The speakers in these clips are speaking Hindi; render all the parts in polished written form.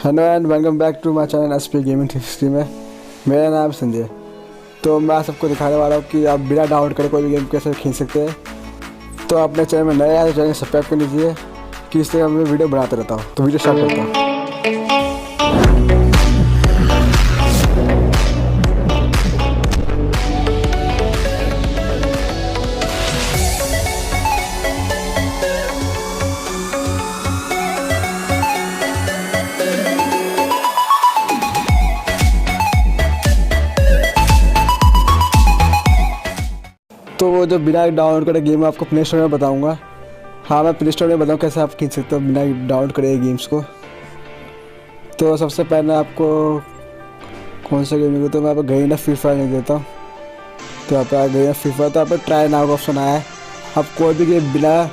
Hello and welcome back to my channel SPL gaming 360 में। मेरा नाम संजय। तो मैं सबको दिखाने वाला हूँ कि आप बिना डाउनलोड करे कोई भी गेम कैसे खेल सकते हैं। तो अपने चैनल में नए आए तो चैनल सब्सक्राइब कर लीजिए कि इस तरह मैं वीडियो बनाते रहता हूँ। तो वीडियो स्टार्ट करता हूँ। तो वो जो बिना डाउनलोड करे गेम आपको प्ले स्टोर में बताऊंगा। हाँ, मैं प्ले स्टोर में बताऊँ कैसे आप खेल सकते हो बिना डाउनलोड करे गेम्स को। तो सबसे पहले आपको कौन सा गेम को, तो मैं आपको गई ना फ्री फायर नहीं देता हूँ। तो आप गई ना फ्री फायर, तो आप ट्राई नाउ का ऑप्शन आया है। आप कोई भी गेम बिना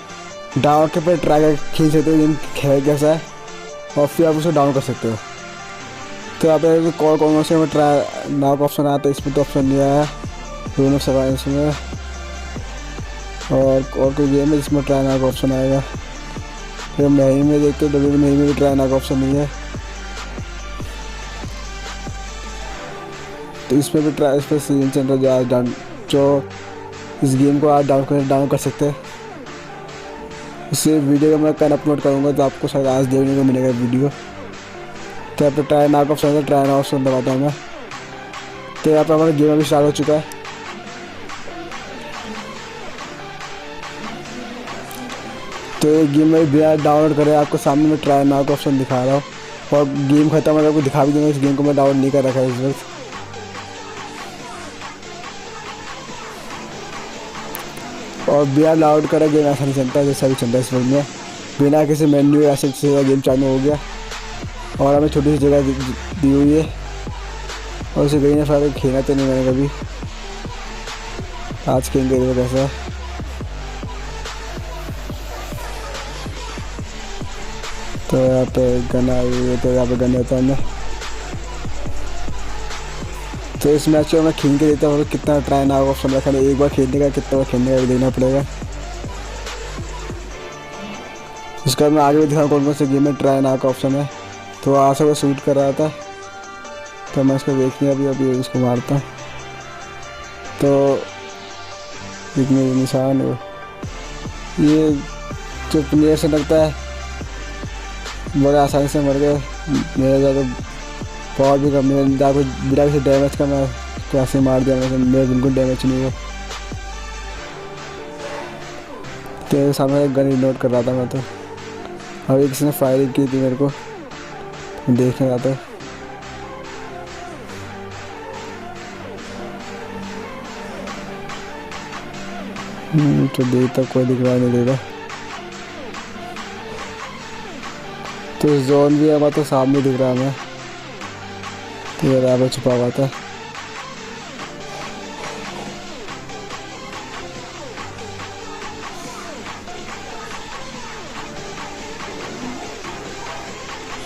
डाउनलोड के पर ट्राई कर खेल सकते हो, गेम खेल कैसा है, और फिर आप उसको डाउनलोड कर सकते हो। तो आप कौन से में ट्राई नाउ का ऑप्शन आया, तो इसमें तो ऑप्शन नहीं आया दोनों सवाल इसमें। और कोई गेम है जिसमें ट्राई नाउ का ऑप्शन आएगा। फिर नहीं में देखते हो नहीं में भी ट्राई नाउ का ऑप्शन नहीं है। तो इसमें भी ट्राई, इस पर सीजन सेंटर जो इस गेम को आप डाउन कर सकते हैं। इससे वीडियो का मैं कल अपलोड करूँगा, तो आपको शायद आज देखने को मिलेगा वीडियो। तो यहाँ पर ट्राई नाउ का ऑप्शन है, ट्राई नाउ ऑप्शन दबाता हूँ मैं। तो यहाँ पर हमारा गेम अभी स्टार्ट हो चुका है। तो ये गेम में बिना डाउनलोड करे आपको सामने में ट्राई नाउ का ऑप्शन दिखा रहा हूँ, और गेम खत्म है आपको दिखा भी दूँगा। इस गेम को मैं डाउनलोड नहीं कर रखा है इस वक्त। और बिना डाउनलोड करे गेम ऐसा नहीं चलता है जैसा भी चलता है इस वक्त में। बिना किसी मेन्यू ऐसे गेम चालू हो गया, और हमें छोटी सी जगह दी हुई है, और उसे गई ना फिर खेला तो नहीं मैंने कभी। आज खेल गए कैसा है। तो यहाँ पे गना, तो यहाँ पे गन होता है हमें। तो इस मैच में मैं खेल के देता हूँ कितना ट्राई नाउ ऑप्शन रखा है। एक बार खेलने का कितना बार खेलने का देखना पड़ेगा। इसका मैं आगे भी दिखाऊँ कौन से गेम में ट्राई नाउ का ऑप्शन है। तो आज से वो शूट कर रहा था, तो मैं इसको देखने अभी इसको मारता हूँ। तो इतने निशान है, ये जो प्लेयर से लगता है बड़े आसानी से मर गए। मेरा ज़्यादा पावर भी कम है, बिना किसी डैमेज का मैं कैसे मार दिया। मेरा बिल्कुल डैमेज नहीं हुआ। तेरे सामने गन इग्नोर कर रहा था मैं। तो अभी किसी ने फायरिंग की थी मेरे को, देखने रहा था। तो देखता कोई दिख रहा नहीं दे रहा। तो जोन भी हमारा तो सामने दिख रहा है हमें। तो ये राबर छुपा हुआ था।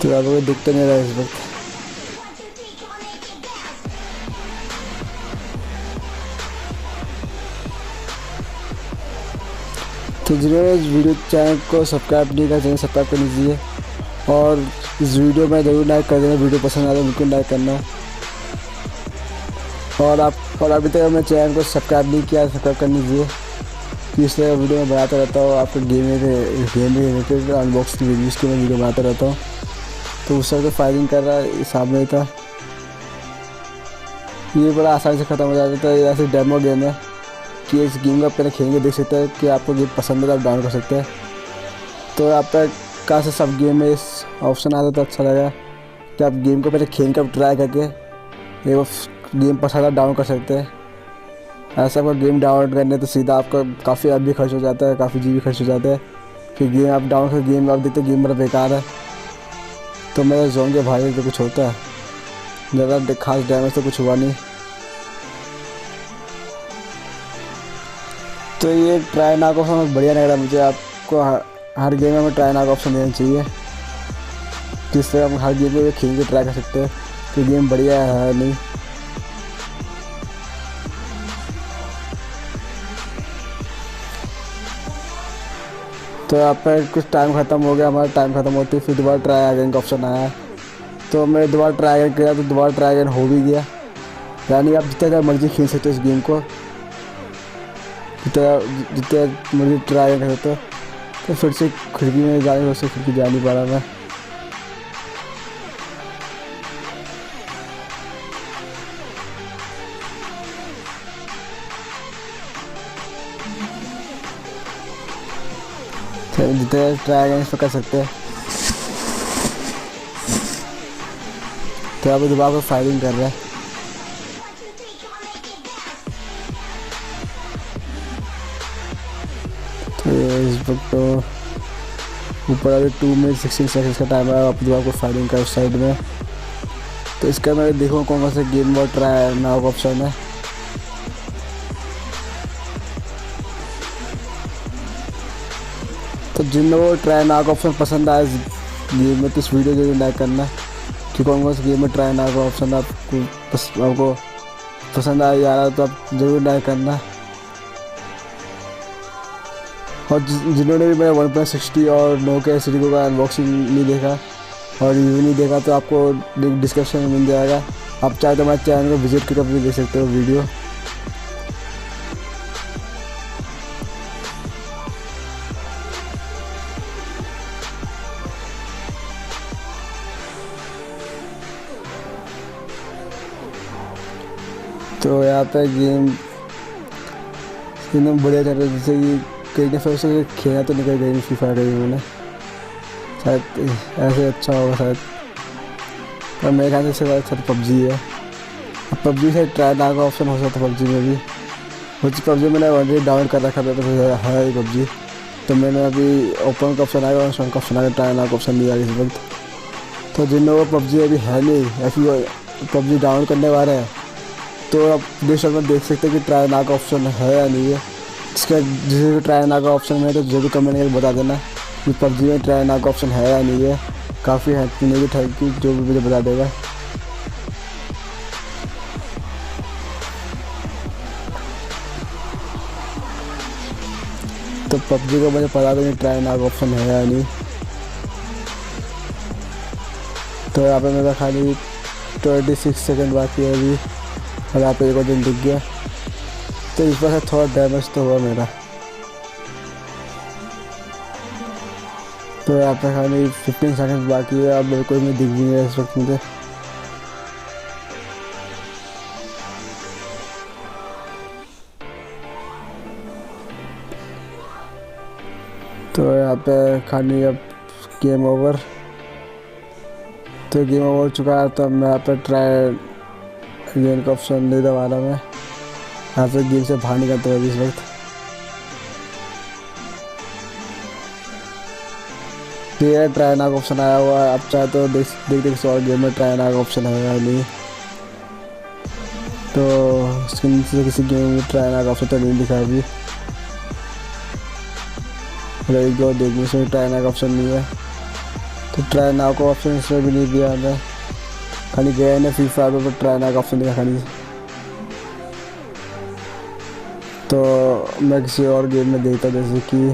तो राबर को दिखता नहीं रहा इस वक्त। तो जिन्होंने इस वीडियो चैनल को सब्सक्राइब नहीं किया, चैनल सब्सक्राइब कर लीजिए, और इस वीडियो में ज़रूर लाइक कर देना। वीडियो पसंद आए तो बिल्कुल लाइक करना। और अभी तक अपने चैनल को सब्सक्राइब नहीं किया, सब्सक्राइब कर लीजिए कि इस तरह वीडियो में बनाता रहता हूँ। आपको गेम रिलेटेड अनबॉक्स की वीडियोज़ की मैं वीडियो बनाता रहता हूँ। तो उस वक्त फायरिंग कर रहा है, सामने था। ये बड़ा आसानी से ख़त्म हो जाता है। ऐसे डेमो गेम है कि इस गेम को पहले खेल के देख सकते हैं कि आपको गेम पसंद है तो आप डाउनलोड कर सकते हैं। तो आप तक कहाँ से सब गेम में इस ऑप्शन आता तो अच्छा लगा कि आप गेम को पहले खेल कर ट्राई करके ये गेम पसंद है डाउनलोड कर सकते हैं। ऐसा कोई गेम डाउनलोड करने तो सीधा आपका काफ़ी एम भी खर्च हो जाता है, काफ़ी जी भी खर्च हो जाता है। फिर गेम आप डाउनलोड कर गेम आप देखते गेम मेरा बेकार है। तो मेरे जोन के भाई तो कुछ होता है, ज़्यादा खास डैमेज तो कुछ हुआ नहीं। तो ये ट्राई नाउ का ऑप्शन बढ़िया लग रहा है मुझे। आपको हर गेम में ट्राई नाउ का ऑप्शन देना चाहिए, जिस तरह हम हर गेम में खेल के ट्राई कर सकते हैं कि गेम बढ़िया है नहीं। तो यहाँ पर कुछ टाइम ख़त्म हो गया, हमारा टाइम ख़त्म होती फिर दोबारा ट्राई अगेन का ऑप्शन आया है। तो मैं दोबारा ट्राई किया तो दोबारा ट्राई हो भी गया। यानी आप जितना मर्जी खेल सकते हो इस गेम को, जितना मर्जी ट्राई कर सकते हो। तो फिर से खिड़की में जाने वैसे खिड़की जा नहीं पा रहा मैं। जितने ट्राई कर सकते हैं। तो आप दोबारा फायरिंग कर रहा है। तो इस वक्त तो ऊपर अभी 2 मिनट 16 सेकंड्स का टाइम है। आप दोबारा फायरिंग कर उस साइड में। तो इसका मैं देखूँ कौन सा गेम मोड ट्राई नाउ का ऑप्शन है। तो जिन लोगों को ट्राई नाउ का ऑप्शन पसंद आया इस गेम में तो इस वीडियो जरूर लाइक करना कि कौन सा गेम में ट्राई नाउ का ऑप्शन आपको पसंद आया जा रहा तो आप ज़रूर लाइक करना। और जिन्होंने भी मेरा 1.60 और नोकिया सिटी का अनबॉक्सिंग नहीं देखा और रिव्यू नहीं देखा तो आपको डिस्क्रिप्शन में मिल जाएगा। आप चाहे तो हमारे चैनल को विजिट करके भी देख सकते हो वीडियो। तो यहाँ पे गेम एकदम बढ़िया चल रहा है। जैसे कि कई दफ़े से खेला तो निकल गई फ्री फायर गई मैंने, शायद ऐसे अच्छा होगा शायद, पर मेरे ख्याल से अच्छा तो पबजी है। अब पबजी से ट्राई नाउ का ऑप्शन हो सकता है पबजी में भी। मुझे पबजी मैंने ऑलरेडी डाउनलोड कर रखा था तो है ही पबजी। तो मैंने अभी ओपन का ऑप्शन आएगा और शॉन का ऑप्शन आएगा, ट्राई नाउ का ऑप्शन नहीं आएगा इस वक्त। तो जिन लोगों को पबजी अभी है नहीं या फिर पबजी डाउनलोड करने वाले हैं तो आप डिस्क्रिप्शन में देख सकते हैं कि ट्राई नाउ का ऑप्शन है या नहीं है। इसका जिसे भी ट्राई नाउ का ऑप्शन है तो जरूर कमेंट करके बता देना कि पबजी में ट्राई नाउ का ऑप्शन है या नहीं है। काफ़ी हेल्पफुल नहीं थैंक यू जो भी मुझे बता देगा। तो पबजी को मुझे पता नहीं ट्राई नाउ का ऑप्शन है या नहीं। तो यहाँ पे मेरा खाली 26 सेकंड बाकी है अभी और यहाँ पे एक और दिन दिख गया। तो इस पर थोड़ा डैमेज तो हुआ मेरा। तो यहाँ पे खाली 15 सेकंड बाकी है। अब मेरे को दिख भी नहीं है इस वक्त मुझे। तो यहाँ पे खाली अब गेम ओवर। तो गेम ओवर हो चुका है। तो मैं यहाँ पे ट्राई गेम का ऑप्शन नहीं दबा रहा मैं। यहाँ पे गेम से बाहर निकलते हुए इस वक्त। ये ट्राई नाउ का ऑप्शन आया हुआ है। आप चाहे तो देख किसी और गेम में ट्राई नाउ का ऑप्शन है या नहीं। तो इसके नीचे किसी गेम में ट्राई नाउ का ऑप्शन तो नहीं दिखा अभी। देखने से ट्राई नाउ का ऑप्शन नहीं है। तो ट्राई नाउ का ऑप्शन इसमें भी नहीं दिया हमें। खाली गया ना फ्री फायर पर ट्राई नाउ का ऑप्शन दिया खाली। तो मैं किसी और गेम में देखता जैसे कि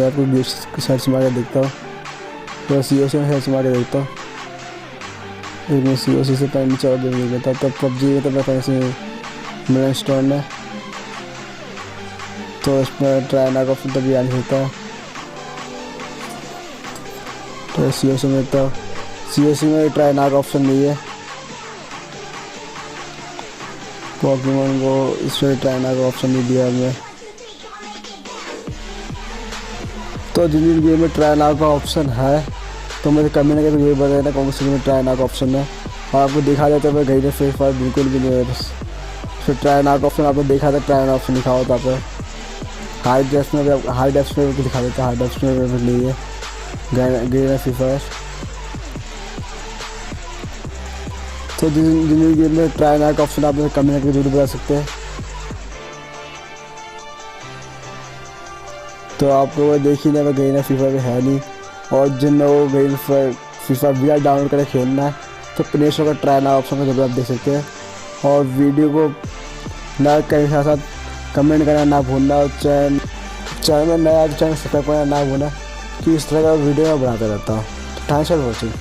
आपको गेम्स की सर्च मार के देखता हूँ। तो COC में सर्च मार के देखता हूँ। मैं COC से पहले नीचे और गेम नहीं लेता। तो पबजी में तो मैं पहले से मेरा स्टोन है तो इसमें ट्राई नाउ का ऑप्शन तभी आ नहीं सकता। तो COC में तो COC में ट्राई नाउ का ऑप्शन नहीं है। पॉकीमोन को इसमें ट्राई नाउ का ऑप्शन नहीं दिया हमने। तो जिन गेम में ट्राई नाउ का ऑप्शन है तो मुझे कमेंट करके ये बताना कौन सी गेम में ट्राई नाउ का ऑप्शन है। और आपको दिखा देता है गई ने फ्री फायर बिल्कुल भी नहीं है। बस फिर ट्राई नाउ का ऑप्शन आपको दिखा था, ट्राई नाउ ऑप्शन लिखा होता है। हाई डेप्थ में भी दिखा देता है, हाई डेप्थ में भी नहीं है गई ने फ्री फायर। तो जिन गेम में ट्राई नाउ का ऑप्शन आप मुझे कमेंट करके जरूर बता सकते हैं। तो आप लोगों को देख ही नहीं गई ना फ्री फायर है नहीं। और जिन लोगों को गई फ्री फायर VR डाउनलोड करके खेलना है तो प्ले स्टोर का ट्राई नाउ ऑप्शन को जरूर आप देख सकते हैं। और वीडियो को लाइक करने के साथ साथ कमेंट करना ना भूलना। और चैनल में नया चैनल सब्सक्राइब करना ना भूलना कि इस तरह का वीडियो मैं बनाता रहता हूँ। Thanks for watching.